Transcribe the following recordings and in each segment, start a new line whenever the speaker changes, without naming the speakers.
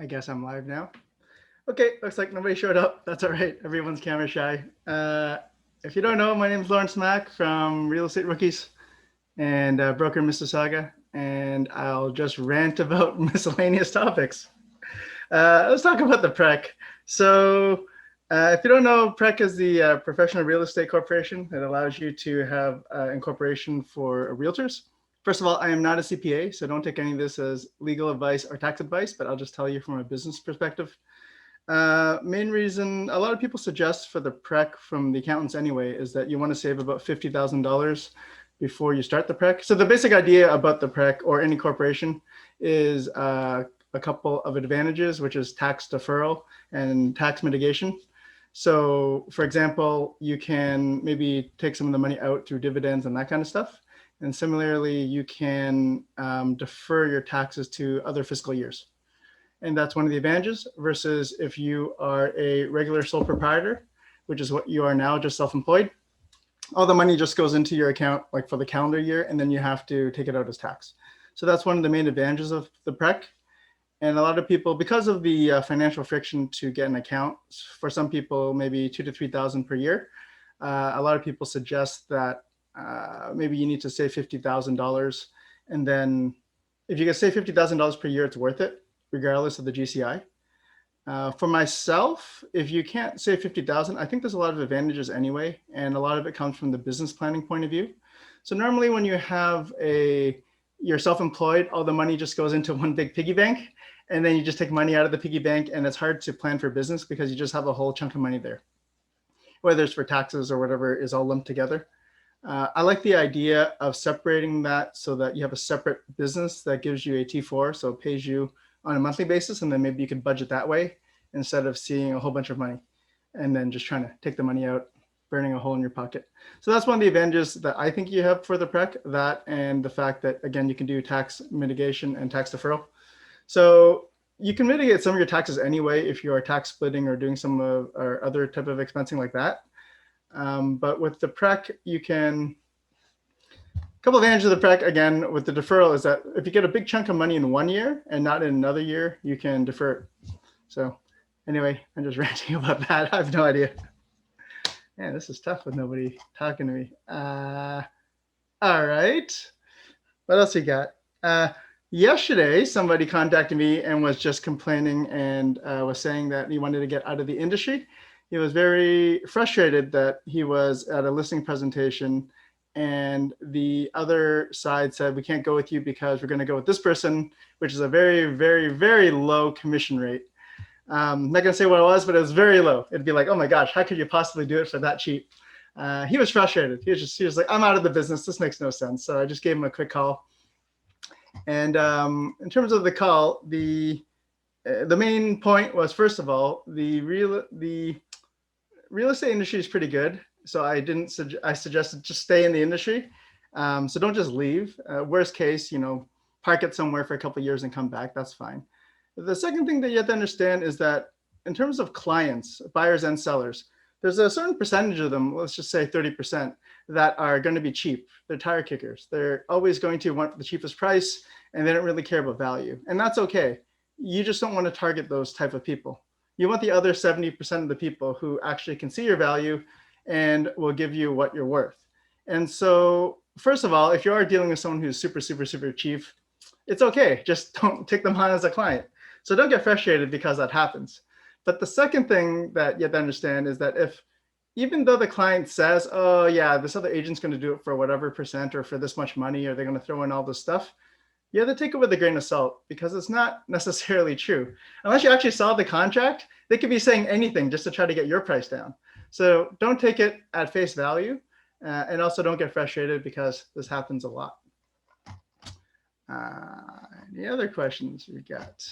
I guess I'm live now. Okay, looks like nobody showed up. That's all right. Everyone's camera shy. If you don't know, my name is Lawrence Mack from Real Estate Rookies and Broker Mississauga, and I'll just rant about miscellaneous topics. Let's talk about the PREC. So, if you don't know, PREC is the Professional Real Estate Corporation that allows you to have incorporation for realtors. First of all, I am not a CPA, so don't take any of this as legal advice or tax advice, but I'll just tell you from a business perspective. Main reason a lot of people suggest for the PREC from the accountants anyway is that you want to save about $50,000 before you start the PREC. So the basic idea about the PREC or any corporation is a couple of advantages, which is tax deferral and tax mitigation. So for example, you can maybe take some of the money out through dividends and that kind of stuff. And similarly, you can defer your taxes to other fiscal years. And that's one of the advantages versus if you are a regular sole proprietor, which is what you are now, just self-employed. All the money just goes into your account like for the calendar year, and then you have to take it out as tax. So that's one of the main advantages of the PREC. And a lot of people, because of the financial friction to get an account, for some people, maybe 2,000 to 3,000 per year, a lot of people suggest that maybe you need to save $50,000. And then if you can save $50,000 per year, it's worth it, regardless of the GCI. For myself, if you can't save 50,000, I think there's a lot of advantages anyway. And a lot of it comes from the business planning point of view. So normally when you have you're self-employed, all the money just goes into one big piggy bank. And then you just take money out of the piggy bank, and it's hard to plan for business because you just have a whole chunk of money there. Whether it's for taxes or whatever is all lumped together. I like the idea of separating that so that you have a separate business that gives you a T4, so it pays you on a monthly basis, and then maybe you can budget that way instead of seeing a whole bunch of money and then just trying to take the money out, burning a hole in your pocket. So that's one of the advantages that I think you have for the PREC, that and the fact that, again, you can do tax mitigation and tax deferral. So you can mitigate some of your taxes anyway if you are tax splitting or doing some or other type of expensing like that. But with the PREC, you can, a couple of advantages of the PREC, again, with the deferral is that if you get a big chunk of money in one year and not in another year, you can defer it. So anyway, I'm just ranting about that. I have no idea. Man, this is tough with nobody talking to me. All right. What else we got? Yesterday, somebody contacted me and was just complaining and was saying that he wanted to get out of the industry. He was very frustrated that he was at a listing presentation and the other side said, we can't go with you because we're going to go with this person, which is a very, very, very low commission rate. I'm not going to say what it was, but it was very low. It'd be like, oh my gosh, how could you possibly do it for that cheap? He was frustrated. He was like, I'm out of the business. This makes no sense. So I just gave him a quick call. And in terms of the call, the main point was, first of all, the real estate industry is pretty good. So I suggested just stay in the industry. So don't just leave. Worst case, park it somewhere for a couple of years and come back. That's fine. The second thing that you have to understand is that in terms of clients, buyers and sellers, there's a certain percentage of them, let's just say 30%, that are going to be cheap. They're tire kickers. They're always going to want the cheapest price, and they don't really care about value. And that's okay. You just don't want to target those type of people. You want the other 70% of the people who actually can see your value and will give you what you're worth. And so, first of all, if you are dealing with someone who's super, super, super cheap, it's okay. Just don't take them on as a client. So don't get frustrated because that happens. But the second thing that you have to understand is that even though the client says, oh yeah, this other agent's going to do it for whatever percent or for this much money, or they're going to throw in all this stuff, you have to take it with a grain of salt because it's not necessarily true. Unless you actually saw the contract, they could be saying anything just to try to get your price down. So don't take it at face value, and also don't get frustrated because this happens a lot. Any other questions we got?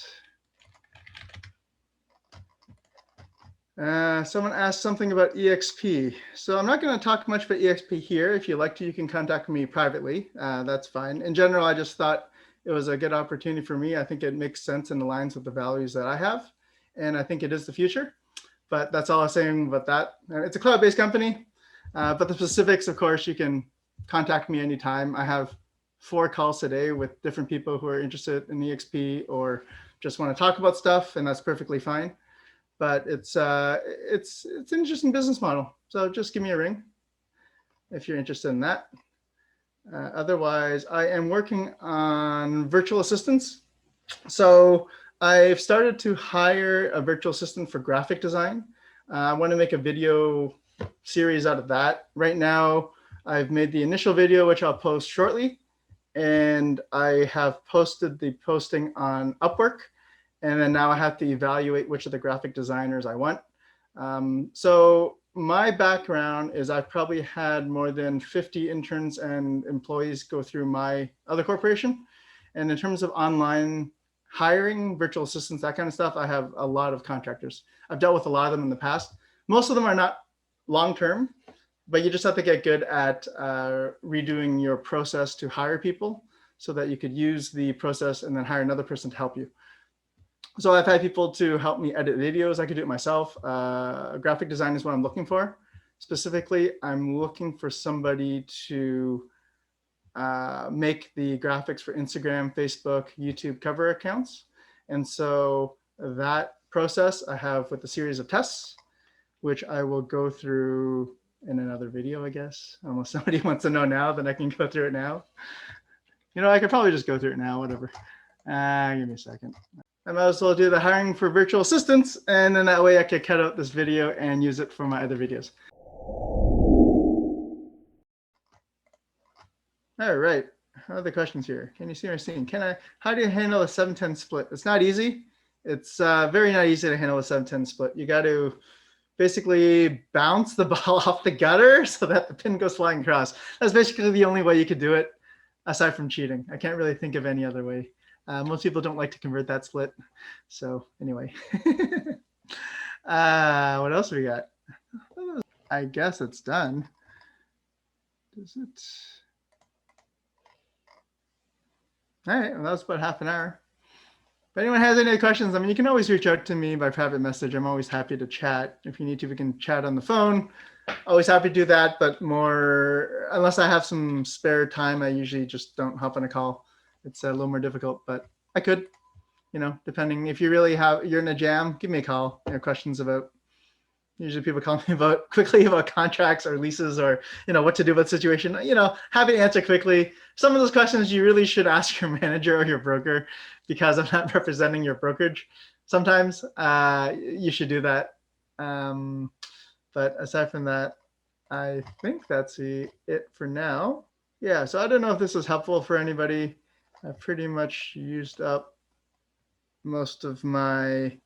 Someone asked something about EXP. So I'm not going to talk much about EXP here. If you'd like to, you can contact me privately. That's fine. In general, I just thought it was a good opportunity for me. I think it makes sense and aligns with the values that I have. And I think it is the future. But that's all I'm saying about that. It's a cloud-based company. But the specifics, of course, you can contact me anytime. I have 4 calls today with different people who are interested in EXP or just want to talk about stuff, and that's perfectly fine. But it's an interesting business model. So just give me a ring if you're interested in that. Otherwise, I am working on virtual assistants. So I've started to hire a virtual assistant for graphic design. I want to make a video series out of that. Right now, I've made the initial video, which I'll post shortly. And I have posted the posting on Upwork. And then now I have to evaluate which of the graphic designers I want. So my background is I've probably had more than 50 interns and employees go through my other corporation. And in terms of online hiring, virtual assistants, that kind of stuff, I have a lot of contractors. I've dealt with a lot of them in the past. Most of them are not long-term, but you just have to get good at redoing your process to hire people so that you could use the process and then hire another person to help you. So I've had people to help me edit videos. I could do it myself. Graphic design is what I'm looking for. Specifically, I'm looking for somebody to make the graphics for Instagram, Facebook, YouTube cover accounts. And so that process I have with a series of tests, which I will go through in another video, I guess. Unless somebody wants to know now, then I can go through it now. You know, I could probably just go through it now, whatever. Give me a second. I might as well do the hiring for virtual assistants, and then that way I could cut out this video and use it for my other videos. All right, other questions here. Can you see my screen? How do you handle a 7-10 split? It's not easy. It's very not easy to handle a 7-10 split. You got to basically bounce the ball off the gutter so that the pin goes flying across. That's basically the only way you could do it, aside from cheating. I can't really think of any other way. Most people don't like to convert that split. So anyway, what else we got? I guess it's done. Does it? All right, well, that was about half an hour. If anyone has any questions, I mean, you can always reach out to me by private message. I'm always happy to chat. If you need to, we can chat on the phone. Always happy to do that, but more, unless I have some spare time, I usually just don't hop on a call. It's a little more difficult, but I could, you know, depending. If you really you're in a jam, give me a call. You know, questions about, usually people call me quickly about contracts or leases or, you know, what to do about the situation. You know, happy to answer quickly. Some of those questions you really should ask your manager or your broker, because I'm not representing your brokerage. Sometimes you should do that. But aside from that, I think that's it for now. Yeah, so I don't know if this is helpful for anybody. I've pretty much used up most of my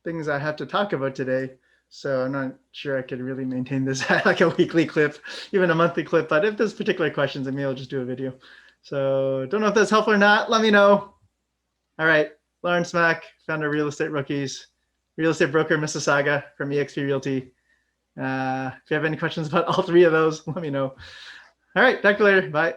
things I have to talk about today. So I'm not sure I could really maintain this like a weekly clip, even a monthly clip. But if there's particular questions, maybe I'll just do a video. So don't know if that's helpful or not. Let me know. All right, Lawrence Mack, founder of Real Estate Rookies, real estate broker Mississauga from eXp Realty. If you have any questions about all three of those, let me know. All right, talk to you later. Bye.